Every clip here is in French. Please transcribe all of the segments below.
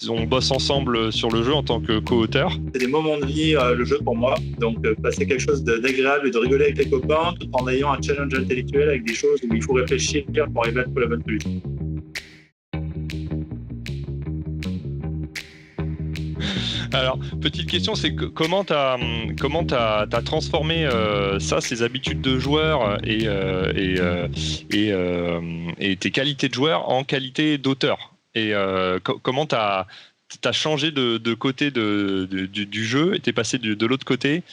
On bosse ensemble sur le jeu en tant que co-auteur. C'est des moments de vie, le jeu pour moi. Donc passer quelque chose d'agréable et de rigoler avec les copains tout en ayant un challenge intellectuel avec des choses où il faut réfléchir pour arriver à trouver la bonne solution. Alors, petite question, c'est comment t'as transformé ces habitudes de joueur et tes qualités de joueur en qualité d'auteur. Et comment t'as changé de côté du jeu et t'es passé de l'autre côté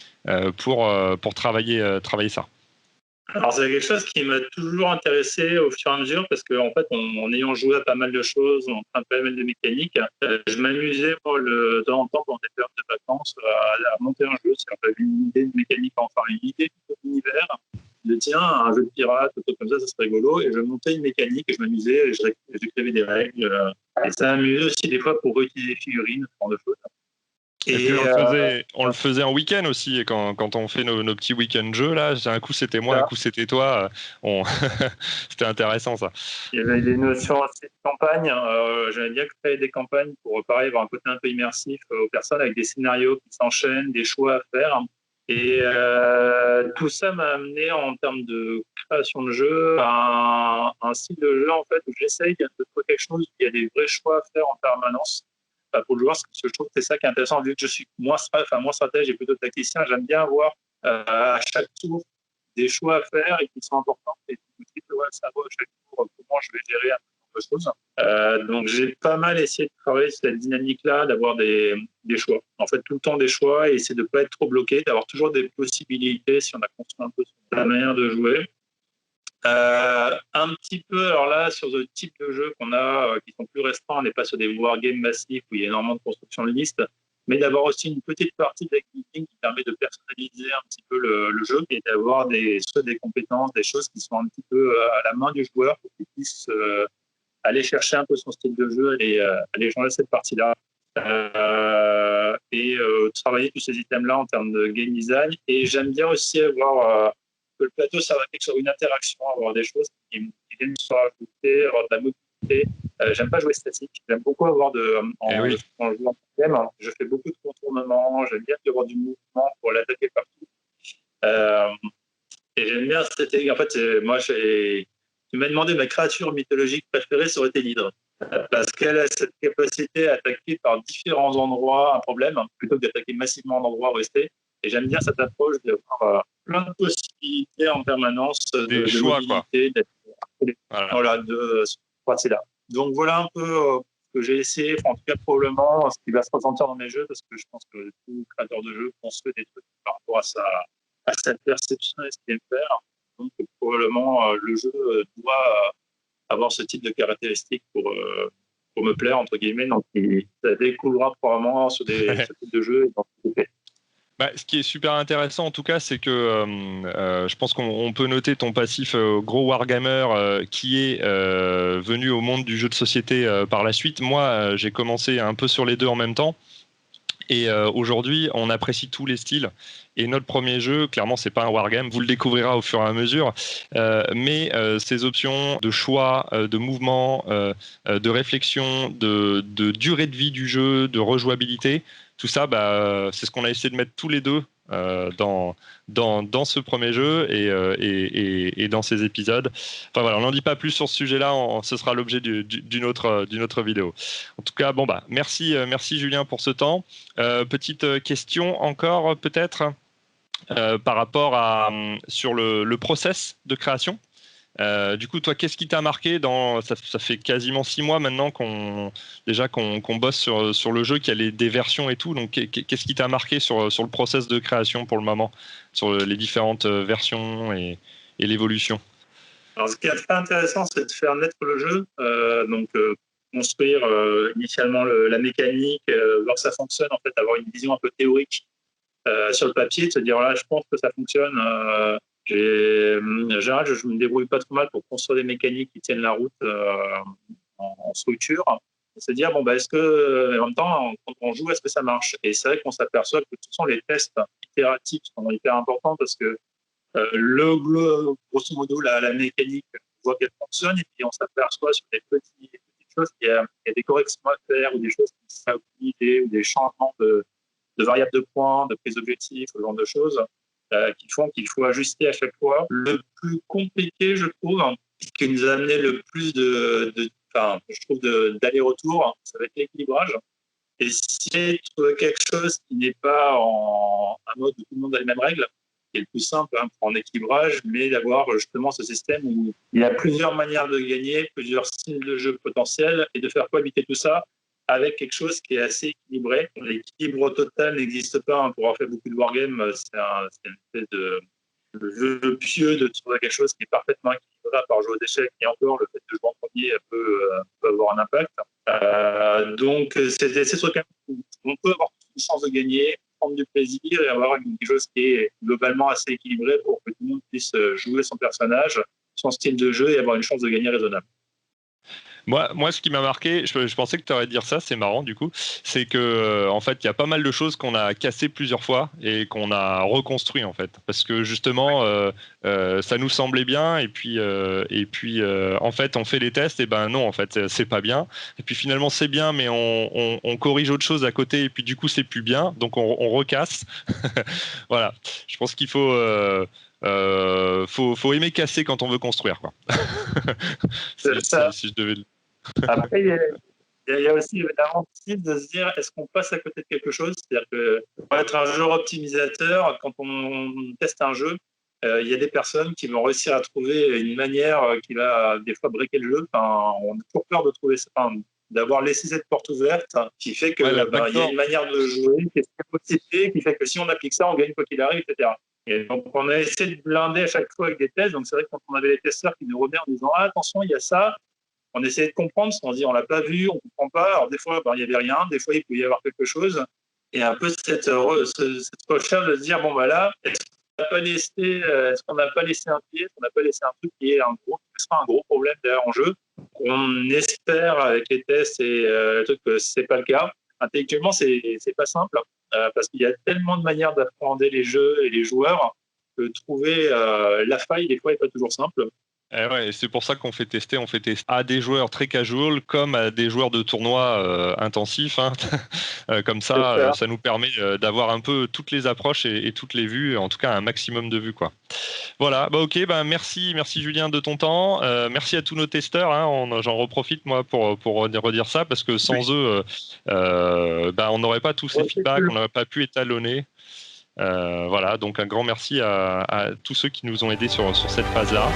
pour travailler ça. Alors, c'est quelque chose qui m'a toujours intéressé au fur et à mesure parce qu'en fait, en ayant joué à pas mal de choses, en train de pas mal de mécaniques, je m'amusais de temps en temps pendant des périodes de vacances à monter un jeu. C'est-à-dire que j'avais une idée de mécanique, enfin une idée de l'univers, de tiens, un jeu de pirate, tout comme ça serait rigolo. Et je montais une mécanique et je m'amusais, et j'écrivais des règles. Et ça m'amusait aussi des fois pour réutiliser des figurines, ce genre de choses. Et puis on le faisait en week-end aussi, et quand on fait nos petits week-end jeux, là, un coup c'était moi, un coup c'était toi, c'était intéressant ça. Il y avait des notions aussi de campagne, j'aimais bien créer des campagnes pour pareil avoir un côté un peu immersif aux personnes avec des scénarios qui s'enchaînent, des choix à faire. Et tout ça m'a amené en termes de création de jeu à un style de jeu en fait où j'essaye de trouver quelque chose où il y a des vrais choix à faire en permanence. Pour le joueur, parce que je trouve que c'est ça qui est intéressant, vu que je suis moins stratège et plutôt tacticien, j'aime bien avoir à chaque tour des choix à faire et qui sont importants. Et je me dis que ça vaut à chaque tour comment je vais gérer un peu de choses. Donc j'ai pas mal essayé de travailler sur cette dynamique-là, d'avoir des choix. En fait, tout le temps des choix et essayer de ne pas être trop bloqué, d'avoir toujours des possibilités si on a construit un peu la manière de jouer. Un petit peu, alors là, sur le type de jeux qu'on a qui sont plus restreints, on n'est pas sur des wargames massifs où il y a énormément de construction de listes, mais d'avoir aussi une petite partie de building qui permet de personnaliser un petit peu le jeu et d'avoir soit des compétences, des choses qui sont un petit peu à la main du joueur pour qu'il puisse aller chercher un peu son style de jeu et aller changer cette partie-là. Et travailler tous ces items-là en termes de game design. Et j'aime bien aussi avoir que le plateau, ça va être sur une interaction, avoir des choses qui viennent se rajouter, avoir de la mobilité. J'aime pas jouer statique. J'aime beaucoup avoir quand je joue en game, je fais beaucoup de contournements. J'aime bien avoir du mouvement pour l'attaquer partout. Et j'aime bien cette... En fait, moi, tu m'as demandé ma créature mythologique préférée, ça aurait été l'hydre. Parce qu'elle a cette capacité à attaquer par différents endroits un problème, plutôt que d'attaquer massivement un endroit resté. Et j'aime bien cette approche d'avoir plein de possibilités en permanence des choix, mobilité, de ce parti-là. Donc voilà un peu ce que j'ai essayé, en tout cas probablement ce qui va se ressentir dans mes jeux, parce que je pense que tout créateur de jeu construit des trucs par rapport à sa perception et ce qu'il aime faire. Donc probablement le jeu doit avoir ce type de caractéristiques pour me plaire, entre guillemets. Donc ça découlera probablement sur ce type de jeu. Ce qui est super intéressant en tout cas, c'est que je pense qu'on peut noter ton passif gros wargamer qui est venu au monde du jeu de société par la suite. Moi, j'ai commencé un peu sur les deux en même temps. Et aujourd'hui, on apprécie tous les styles. Et notre premier jeu, clairement, c'est pas un wargame. Vous le découvrirez au fur et à mesure. Mais ces options de choix, de mouvement, de réflexion, de durée de vie du jeu, de rejouabilité, tout ça, c'est ce qu'on a essayé de mettre tous les deux dans ce premier jeu et dans ces épisodes. Enfin voilà, on n'en dit pas plus sur ce sujet-là. Ce sera l'objet d'une autre vidéo. En tout cas, merci Julien pour ce temps. Petite question encore peut-être par rapport sur le process de création. Du coup, toi, qu'est-ce qui t'a marqué ça fait quasiment 6 mois maintenant qu'on bosse sur le jeu, qu'il y a des versions et tout. Donc, qu'est-ce qui t'a marqué sur le process de création pour le moment, sur les différentes versions et l'évolution? Alors, ce qui est très intéressant, c'est de faire naître le jeu. Construire initialement la mécanique, voir que ça fonctionne, en fait, avoir une vision un peu théorique sur le papier, de se dire là, je pense que ça fonctionne. En général, je me débrouille pas trop mal pour construire des mécaniques qui tiennent la route en structure. Et se dire est-ce que en même temps, quand on joue, est-ce que ça marche? Et c'est vrai qu'on s'aperçoit que ce sont les tests itératifs qui sont hyper importants parce que grosso modo, la mécanique, on voit qu'elle fonctionne et puis on s'aperçoit sur des petites choses, il y a des corrections à faire ou des choses qui sont optimisées ou des changements de variables de points, de prise d'objectifs, ce genre de choses qui font qu'il faut ajuster à chaque fois. Le plus compliqué, je trouve, ce qui nous a amené le plus d'aller-retour, ça va être l'équilibrage. Et si tu as quelque chose qui n'est pas en un mode où tout le monde a les mêmes règles, qui est le plus simple en équilibrage, mais d'avoir justement ce système où il y a plusieurs manières de gagner, plusieurs styles de jeu potentiels, et de faire cohabiter tout ça avec quelque chose qui est assez équilibré. L'équilibre total n'existe pas. Pour avoir fait beaucoup de wargames, c'est une espèce de jeu pieux de trouver quelque chose qui est parfaitement équilibré à part jouer aux échecs. Et encore, le fait de jouer en premier peut avoir un impact. Donc, c'est ce truc où on peut avoir une chance de gagner, prendre du plaisir et avoir quelque chose qui est globalement assez équilibré pour que tout le monde puisse jouer son personnage, son style de jeu et avoir une chance de gagner raisonnable. Moi, ce qui m'a marqué, je pensais que tu aurais dire ça, c'est marrant du coup, c'est que en fait, il y a pas mal de choses qu'on a cassées plusieurs fois et qu'on a reconstruit en fait, parce que justement, ça nous semblait bien et puis en fait, on fait les tests et ben non, en fait, c'est pas bien. Et puis finalement, c'est bien, mais on corrige autre chose à côté et puis du coup, c'est plus bien, donc on recasse. Voilà, je pense qu'il faut aimer casser quand on veut construire, quoi. Si je devais. Après, il y a aussi évidemment de se dire est-ce qu'on passe à côté de quelque chose? C'est-à-dire que pour être un joueur optimisateur, quand on teste un jeu, il y a des personnes qui vont réussir à trouver une manière qui va des fois breaker le jeu. Enfin, on a toujours peur de trouver ça, d'avoir laissé cette porte ouverte qui fait qu'il y a une manière de jouer qui est possible, qui fait que si on applique ça, on gagne quoi qu'il arrive, etc. Et donc, on a essayé de blinder à chaque fois avec des tests. Donc, c'est vrai que quand on avait les testeurs qui nous revenaient en disant attention, il y a ça, on essayait de comprendre, on se dit on l'a pas vu, on comprend pas. Alors des fois, il y avait rien, des fois il pouvait y avoir quelque chose. Et un peu cette recherche de se dire bon là, est-ce qu'on n'a pas laissé un pied, est-ce qu'on n'a pas laissé un truc qui sera un gros problème derrière en jeu. On espère avec les tests et le truc que c'est pas le cas. Intellectuellement, c'est pas simple parce qu'il y a tellement de manières d'appréhender les jeux et les joueurs que trouver la faille des fois est pas toujours simple. Ouais, c'est pour ça qu'on fait tester. On fait tester à des joueurs très casual comme à des joueurs de tournois intensifs. Hein. Comme ça, ça nous permet d'avoir un peu toutes les approches et toutes les vues, en tout cas un maximum de vues, quoi. Voilà, ok, merci Julien de ton temps. Merci à tous nos testeurs. Hein. J'en reprofite moi pour redire ça parce que sans eux, on n'aurait pas tous ces feedbacks, on n'aurait pas pu étalonner. Voilà, donc un grand merci à tous ceux qui nous ont aidés sur cette phase-là.